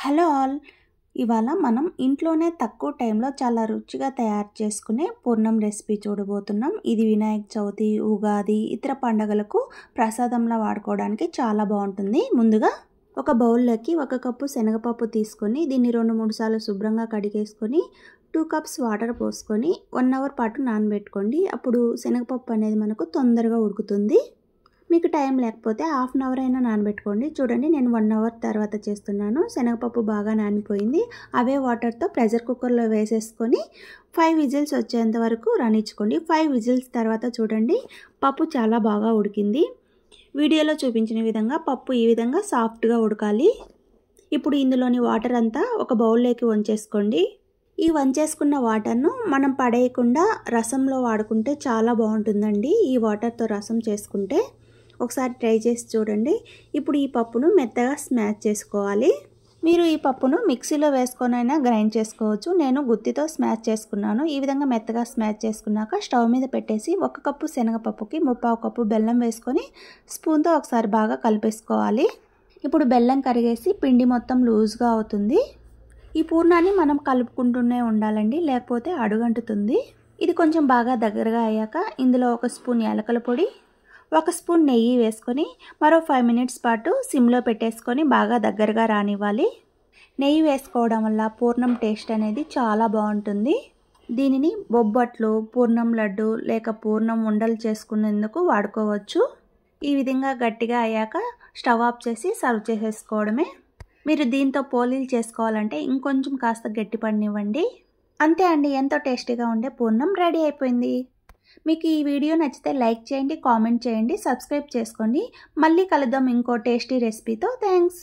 Hello all, ఇవాళ మనం ఇంట్లోనే తక్కువ టైంలో చాలా రుచిగా తయారు చేసుకునే పూర్ణం రెసిపీ చూడబోతున్నాం. ఇది వినాయక చవితి, ఉగాది, ఇతర పండుగలకు ప్రసాదంలా వాడుకోవడానికి చాలా బాగుంటుంది. ముందుగా ఒక బౌల్లోకి 1 కప్పు శనగపప్పు తీసుకొని దీన్ని 2-3 సార్లు శుభ్రంగా కడిగేసుకొని 2 కప్స్ వాటర్ పోసుకొని 1 అవర్ పాటు నానబెట్టుకోండి. అప్పుడు శనగపప్పు అనేది మనకు తొందరగా ఉడుకుతుంది. మీకు టైం లేకపోతే హాఫ్ అన్ అవర్ అయినా నానబెట్టుకోండి. చూడండి, నేను 1 అవర్ తర్వాత చేస్తున్నాను. శనగపప్పు బాగా నానిపోయింది. అవే వాటర్తో ప్రెషర్ కుక్కర్లో వేసేసుకొని 5 విజిల్స్ వచ్చేంత వరకు రానిచ్చుకోండి. 5 విజిల్స్ తర్వాత చూడండి, పప్పు చాలా బాగా ఉడికింది. వీడియోలో చూపించిన విధంగా పప్పు ఈ విధంగా సాఫ్ట్గా ఉడకాలి. ఇప్పుడు ఇందులోని వాటర్ అంతా ఒక బౌల్లోకి వంచేసుకోండి. ఈ వంచేసుకున్న వాటర్ను మనం పడేయకుండా రసంలో వాడుకుంటే చాలా బాగుంటుందండి. ఈ వాటర్తో రసం చేసుకుంటే ఒకసారి ట్రై చేసి చూడండి. ఇప్పుడు ఈ పప్పును మెత్తగా స్మాష్ చేసుకోవాలి. మీరు ఈ పప్పును మిక్సీలో వేసుకొనైనా గ్రైండ్ చేసుకోవచ్చు. నేను గుత్తితో స్మాష్ చేసుకున్నాను. ఈ విధంగా మెత్తగా స్మాష్ చేసుకున్నాక స్టవ్ మీద పెట్టేసి 1 కప్పు శనగపప్పుకి 3/4 కప్పు బెల్లం వేసుకొని స్పూన్తో ఒకసారి బాగా కలిపేసుకోవాలి. ఇప్పుడు బెల్లం కరిగేసి పిండి మొత్తం లూజ్గా అవుతుంది. ఈ పూర్ణాన్ని మనం కలుపుకుంటూనే ఉండాలండి, లేకపోతే అడుగంటుతుంది. ఇది కొంచెం బాగా దగ్గరగా అయ్యాక ఇందులో 1 స్పూన్ యాలకుల పొడి, 1 స్పూన్ నెయ్యి వేసుకొని మరో 5 మినిట్స్ పాటు సిమ్లో పెట్టేసుకొని బాగా దగ్గరగా రానివ్వాలి. నెయ్యి వేసుకోవడం వల్ల పూర్ణం టేస్ట్ అనేది చాలా బాగుంటుంది. దీనిని బొబ్బట్లు, పూర్ణం లడ్డు లేక పూర్ణం ఉండలు చేసుకునేందుకు వాడుకోవచ్చు. ఈ విధంగా గట్టిగా అయ్యాక స్టవ్ ఆఫ్ చేసి సర్వ్ చేసేసుకోవడమే. మీరు దీంతో పోలీలు చేసుకోవాలంటే ఇంకొంచెం కాస్త గట్టి పడనివ్వండి. అంతే అండి, ఎంతో టేస్టీగా ఉండే పూర్ణం రెడీ అయిపోయింది. మీకు ఈ వీడియో నచ్చితే లైక్ చేయండి, కామెంట్ చేయండి, సబ్స్క్రైబ్ చేసుకోండి. మళ్ళీ కలుద్దాం ఇంకో టేస్టీ రెసిపీతో. థ్యాంక్స్.